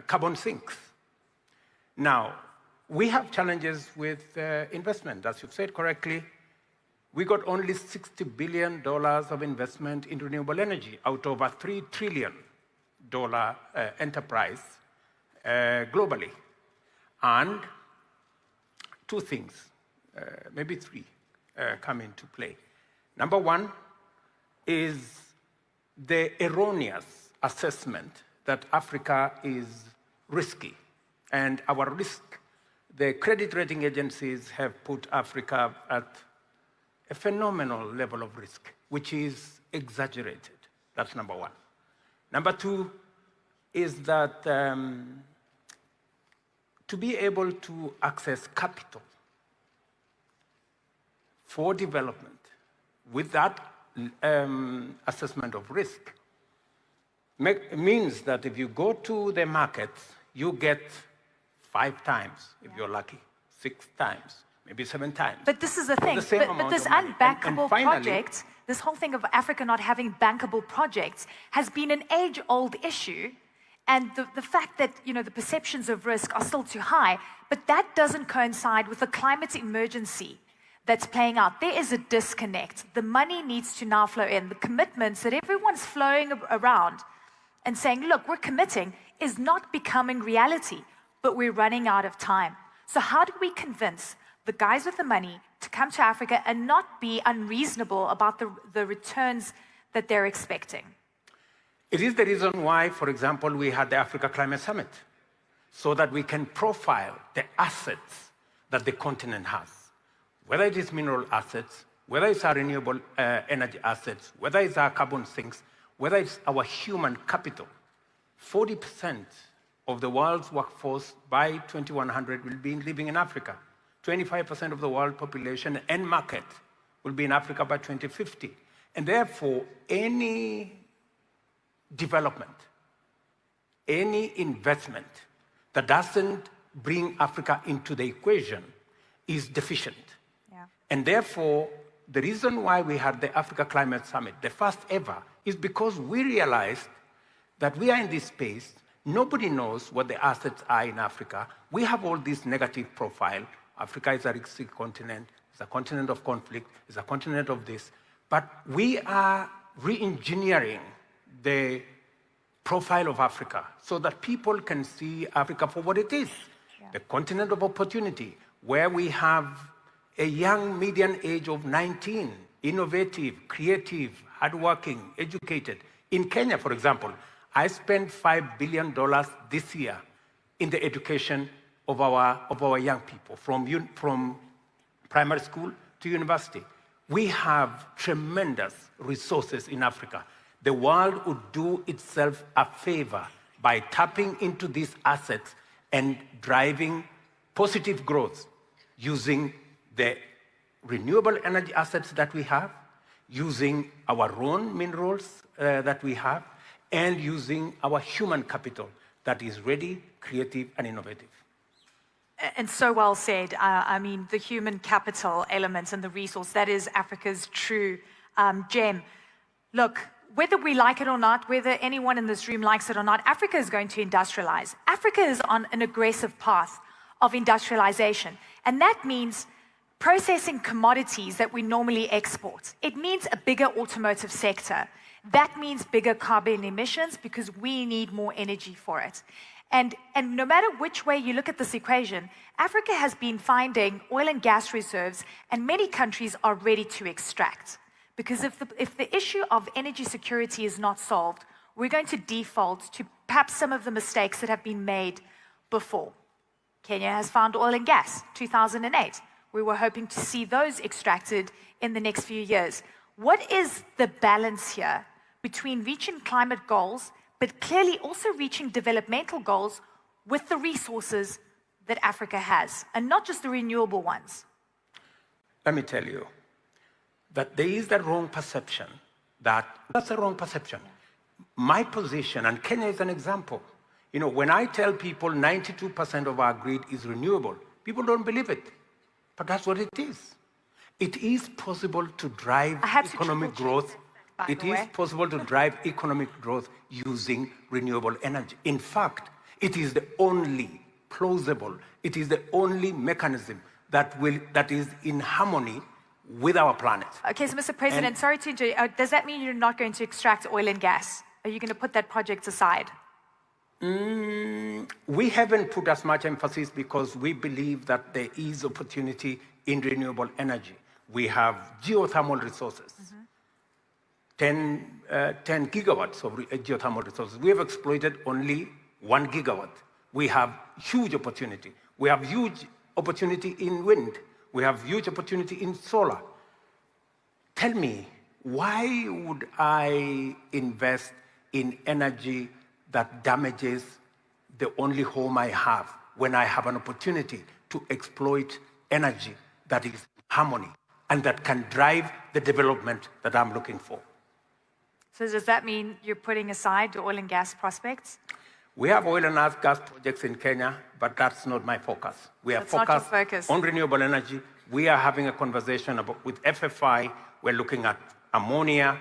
carbon sinks. Now, we have challenges with investment. As you've said correctly, we got only $60 billion of investment in renewable energy out of a $3 trillion enterprise globally. And two things, maybe three, come into play. Number one is the erroneous assessment that Africa is risky. And our risk, the credit rating agencies have put Africa at a phenomenal level of risk, which is exaggerated. That's number one. Number two is that to be able to access capital for development with that assessment of risk means that if you go to the markets, you get 5 times, if you're lucky, 6 times, maybe 7 times. But this is the thing, but this unbankable project, this whole thing of Africa not having bankable projects has been an age-old issue. And the fact that, you know, the perceptions of risk are still too high, but that doesn't coincide with the climate emergency that's playing out. There is a disconnect. The money needs to now flow in. The commitments that everyone's flowing around and saying, look, we're committing, is not becoming reality, but we're running out of time. So how do we convince the guys with the money to come to Africa and not be unreasonable about the returns that they're expecting? It is the reason why, for example, we had the Africa Climate Summit, so that we can profile the assets that the continent has, whether it is mineral assets, whether it's our renewable energy assets, whether it's our carbon sinks, whether it's our human capital. 40% of the world's workforce by 2100 will be living in Africa. 25% of the world population and market will be in Africa by 2050. And therefore, any development, any investment that doesn't bring Africa into the equation is deficient. Yeah. And therefore, the reason why we had the Africa Climate Summit, the first ever, is because we realized that we are in this space. Nobody knows what the assets are in Africa. We have all this negative profile. Africa is a risky continent. It's a continent of conflict. It's a continent of this. But we are re-engineering the profile of Africa so that people can see Africa for what it is, the continent of opportunity, where we have a young median age of 19, innovative, creative, hardworking, educated. In Kenya, for example, I spent $5 billion this year in the education of our young people, from primary school to university. We have tremendous resources in Africa. The world would do itself a favor by tapping into these assets and driving positive growth using the renewable energy assets that we have, using our own minerals that we have, and using our human capital that is ready, creative, and innovative. And so well said. I mean, the human capital elements and the resource, that is Africa's true gem. Look, whether we like it or not, whether anyone in this room likes it or not, Africa is going to industrialize. Africa is on an aggressive path of industrialization. And that means processing commodities that we normally export. It means a bigger automotive sector. That means bigger carbon emissions because we need more energy for it. And no matter which way you look at this equation, Africa has been finding oil and gas reserves, and many countries are ready to extract. Because if the issue of energy security is not solved, we're going to default to perhaps some of the mistakes that have been made before. Kenya has found oil and gas, 2008. We were hoping to see those extracted in the next few years. What is the balance here between reaching climate goals, but clearly also reaching developmental goals with the resources that Africa has, and not just the renewable ones? Let me tell you that there is that wrong perception, that's a wrong perception. My position, and Kenya is an example, you know, when I tell people 92% of our grid is renewable, people don't believe it, but that's what it is. It is possible to drive economic growth. It is possible to drive economic growth using renewable energy. In fact, It is the only plausible, it is the only mechanism that is in harmony with our planet. Okay, so Mr. President, sorry to interrupt. Does that mean you're not going to extract oil and gas? Are you going to put that project aside? We haven't put as much emphasis because we believe that there is opportunity in renewable energy. We have geothermal resources, 10 gigawatts of geothermal resources. We have exploited only 1 gigawatt. We have huge opportunity. We have huge opportunity in wind. We have huge opportunity in solar. Tell me, why would I invest in energy that damages the only home I have when I have an opportunity to exploit energy that is harmony and that can drive the development that I'm looking for? So does that mean you're putting aside the oil and gas prospects? We have oil and gas projects in Kenya, but that's not my focus. We are That's not your focused focus. on renewable energy. We are having a conversation with FFI. We're looking at ammonia.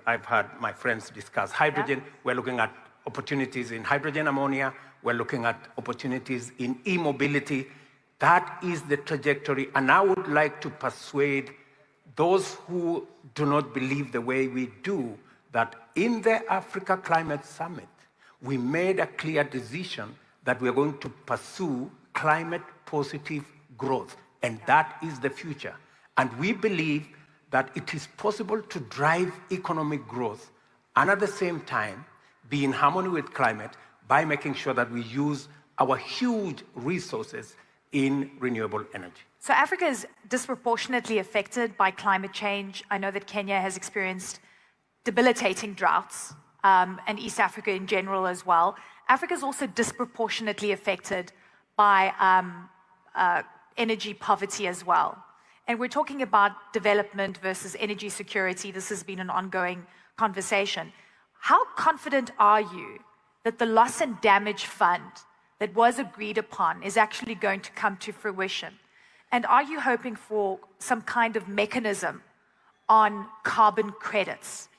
I've had my friends discuss hydrogen. Yeah. We're looking at opportunities in hydrogen ammonia. We're looking at opportunities in e-mobility. That is the trajectory. And I would like to persuade those who do not believe the way we do that in the Africa Climate Summit, we made a clear decision that we're going to pursue climate positive growth. And that is the future. And we believe that it is possible to drive economic growth and at the same time be in harmony with climate by making sure that we use our huge resources in renewable energy. So Africa is disproportionately affected by climate change. I know that Kenya has experienced debilitating droughts, and East Africa in general as well. Africa is also disproportionately affected by energy poverty as well. And we're talking about development versus energy security. This has been an ongoing conversation. How confident are you that the loss and damage fund that was agreed upon is actually going to come to fruition? And are you hoping for some kind of mechanism on carbon credits?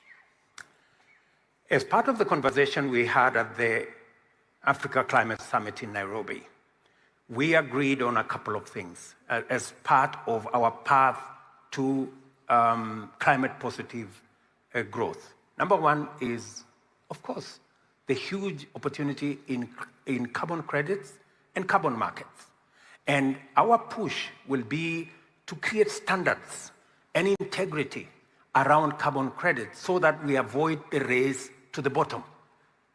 As part of the conversation we had at the Africa Climate Summit in Nairobi, we agreed on a couple of things as part of our path to climate positive growth. Number one is, of course, the huge opportunity in carbon credits and carbon markets. And our push will be to create standards and integrity around carbon credits so that we avoid the race to the bottom.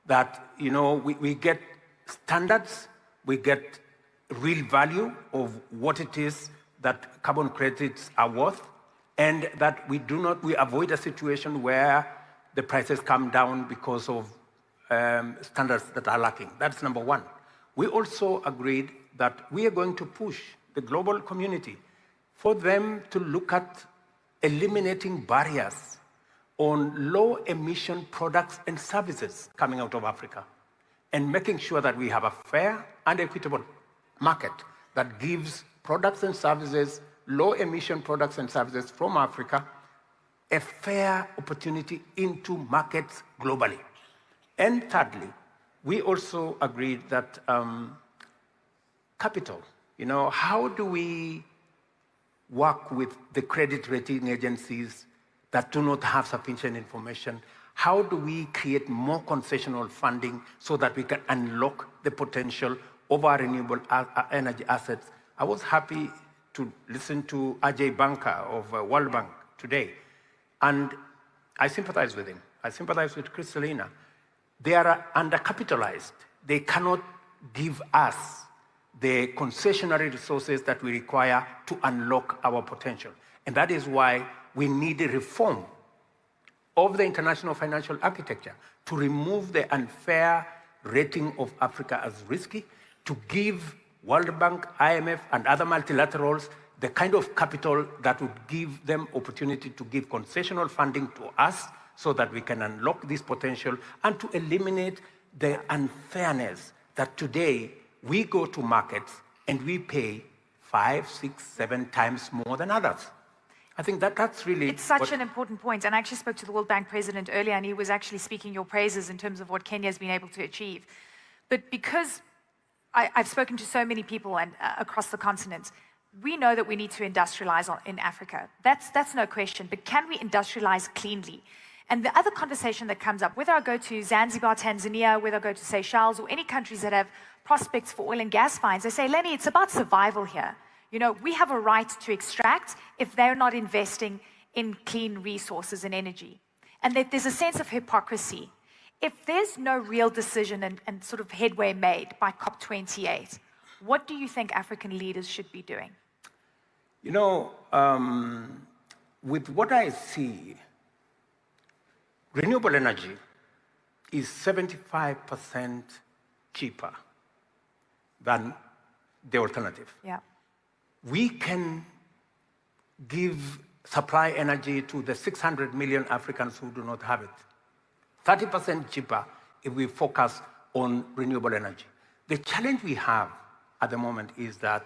That, we get standards, we get real value of what it is that carbon credits are worth, and that we avoid a situation where the prices come down because of standards that are lacking. That's number one. We also agreed that we are going to push the global community for them to look at eliminating barriers on low emission products and services coming out of Africa and making sure that we have a fair and equitable market that gives products and services, low emission products and services from Africa, a fair opportunity into markets globally. And thirdly, we also agreed that capital, how do we work with the credit rating agencies that do not have sufficient information? How do we create more concessional funding so that we can unlock the potential of our renewable energy assets? I was happy to listen to Ajay Banka of World Bank today, and I sympathize with him. I sympathize with Kristalina. They are undercapitalized. They cannot give us the concessionary resources that we require to unlock our potential. And that is why we need a reform of the international financial architecture to remove the unfair rating of Africa as risky, to give World Bank, IMF, and other multilaterals the kind of capital that would give them opportunity to give concessional funding to us so that we can unlock this potential and to eliminate the unfairness that today we go to markets and we pay 5, 6, 7 times more than others. I think that's really... It's such an important point. And I actually spoke to the World Bank president earlier, and he was actually speaking your praises in terms of what Kenya has been able to achieve. But because I've spoken to so many people and across the continent, we know that we need to industrialize in Africa. That's no question. But can we industrialize cleanly? And the other conversation that comes up, whether I go to Zanzibar, Tanzania, whether I go to Seychelles, or any countries that have prospects for oil and gas finds, they say, Lenny, it's about survival here. You know, we have a right to extract if they're not investing in clean resources and energy. And that there's a sense of hypocrisy. If there's no real decision and sort of headway made by COP28, what do you think African leaders should be doing? You know, with what I see, renewable energy is 75% cheaper than the alternative. Yeah. We can supply energy to the 600 million Africans who do not have it. 30% cheaper if we focus on renewable energy. The challenge we have at the moment is that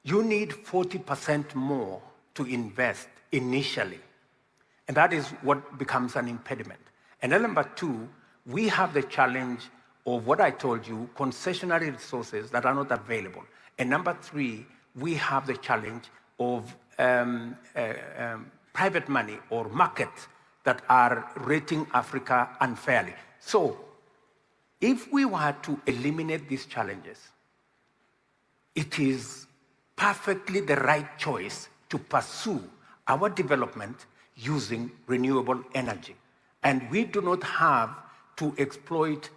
you need 40% more to invest initially. And that is what becomes an impediment. And then number two, we have the challenge of what I told you, concessionary resources that are not available. And number three, we have the challenge of private money or markets that are rating Africa unfairly. So if we were to eliminate these challenges, it is perfectly the right choice to pursue our development using renewable energy. And we do not have to exploit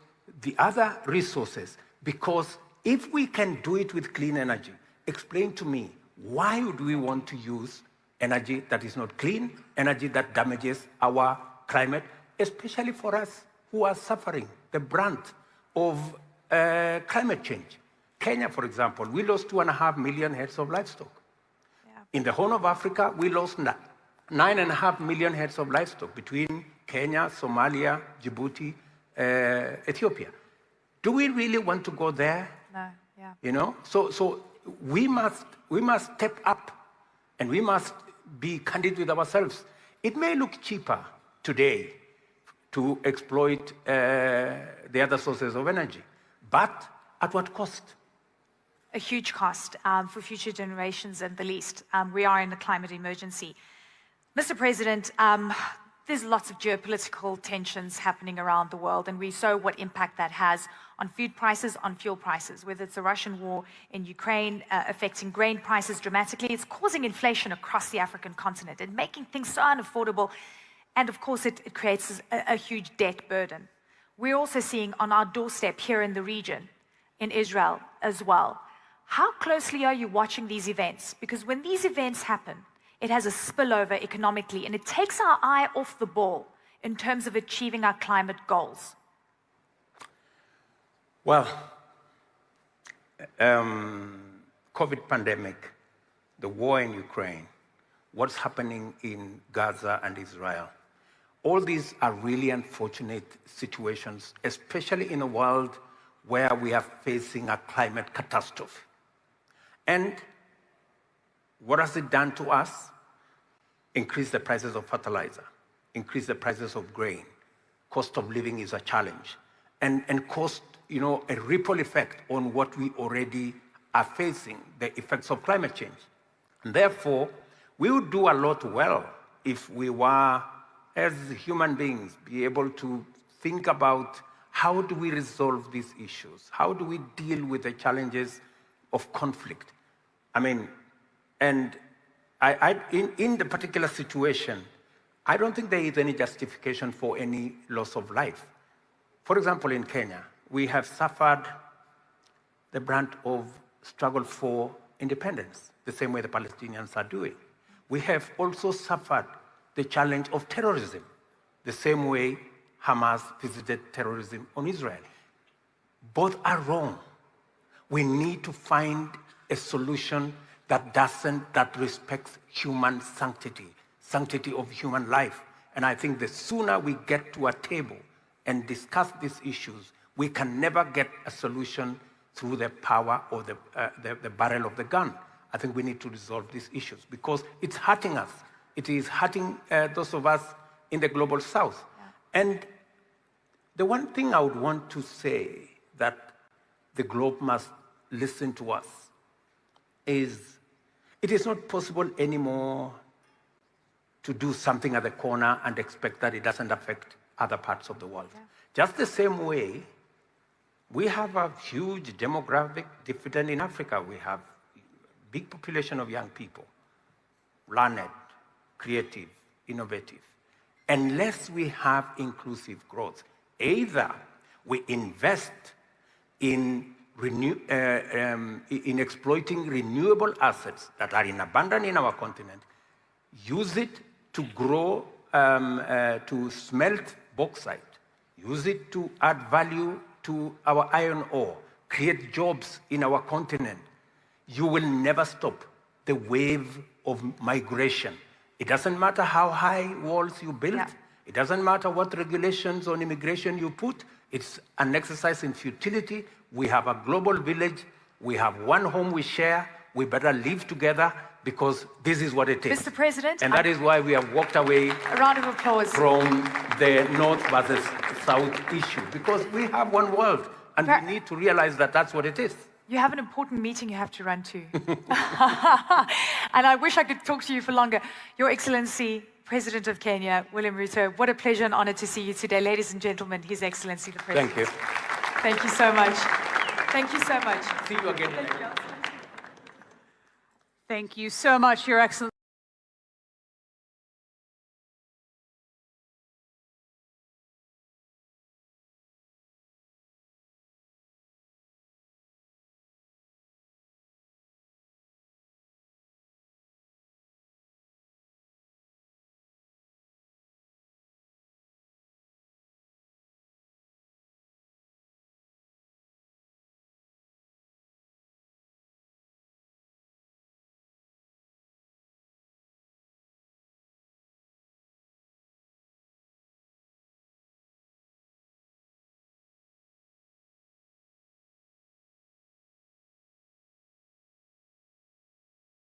the other resources, because if we can do it with clean energy, explain to me, why would we want to use energy that is not clean, energy that damages our climate, especially for us who are suffering the brunt of climate change? Kenya, for example, we lost 2.5 million heads of livestock. Yeah. In the Horn of Africa, we lost 9.5 million heads of livestock between Kenya, Somalia, Djibouti, Ethiopia. Do we really want to go there? No, yeah. You know, so we must step up, and we must be candid with ourselves. It may look cheaper today to exploit the other sources of energy, but at what cost? A huge cost for future generations, at the least. We are in a climate emergency. Mr. President, there's lots of geopolitical tensions happening around the world, and we saw what impact that has on food prices, on fuel prices, whether it's the Russian war in Ukraine affecting grain prices dramatically. It's causing inflation across the African continent and making things so unaffordable. And of course, it creates a huge debt burden. We're also seeing on our doorstep here in the region, in Israel as well. How closely are you watching these events? Because when these events happen, it has a spillover economically, and it takes our eye off the ball in terms of achieving our climate goals. Well, COVID pandemic, the war in Ukraine, what's happening in Gaza and Israel, all these are really unfortunate situations, especially in a world where we are facing a climate catastrophe. And what has it done to us? Increase the prices of fertilizer, increase the prices of grain. Cost of living is a challenge. And cost, you know, a ripple effect on what we already are facing, the effects of climate change. And therefore, we would do a lot well if we were, as human beings, be able to think about how do we resolve these issues? How do we deal with the challenges of conflict? I mean, and in the particular situation, I don't think there is any justification for any loss of life. For example, in Kenya, we have suffered the brunt of struggle for independence, the same way the Palestinians are doing. We have also suffered the challenge of terrorism, the same way Hamas visited terrorism on Israel. Both are wrong. We need to find a solution that respects human sanctity of human life. And I think the sooner we get to a table and discuss these issues, we can never get a solution through the power or the barrel of the gun. I think we need to resolve these issues because it's hurting us. It is hurting those of us in the global south. Yeah. And The one thing I would want to say that the globe must listen to us is it is not possible anymore to do something at the corner and expect that it doesn't affect other parts of the world. Yeah. Just the same way, we have a huge demographic dividend in Africa. We have big population of young people, learned, creative, innovative. Unless we have inclusive growth, either we invest in exploiting renewable assets that are in abundance in our continent, use it to grow, to smelt bauxite, use it to add value to our iron ore, create jobs in our continent, you will never stop the wave of migration. It doesn't matter how high walls you build. Yeah. It doesn't matter what regulations on immigration you put. It's an exercise in futility. We have a global village. We have one home we share. We better live together because this is what it is. Mr. President. And that is why we have walked away a round of applause from the North versus South issue, because we have one world and we need to realize that that's what it is. You have an important meeting you have to run to. And I wish I could talk to you for longer. Your Excellency, President of Kenya, William Ruto, what a pleasure and honor to see you today. Ladies and gentlemen, His Excellency the President. Thank you. Thank you so much. Thank you so much. See you again. Thank you so much, Your Excellency.